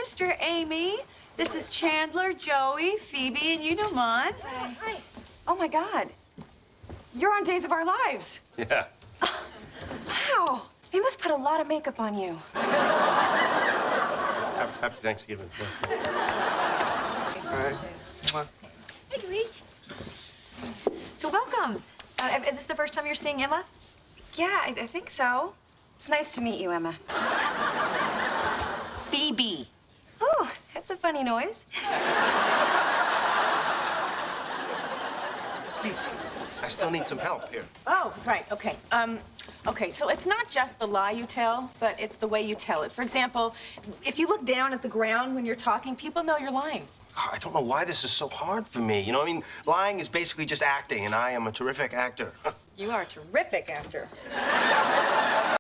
Mr. Amy. This is Chandler, Joey, Phoebe, and you know Mon. Hi. Oh, my God. You're on Days of Our Lives. Yeah. Wow. They must put a lot of makeup on you. Happy Thanksgiving. All right. Hey, Reach. So welcome. Is this the first time you're seeing Emma? Yeah, I think so. It's nice to meet you, Emma. Phoebe. Oh, that's a funny noise. Please, I still need some help here. Oh, right, okay. Okay, so it's not just the lie you tell, but it's the way you tell it. For example, if you look down at the ground when you're talking, people know you're lying. I don't know why this is so hard for me. You know, I mean, lying is basically just acting, and I am a terrific actor. You are a terrific actor.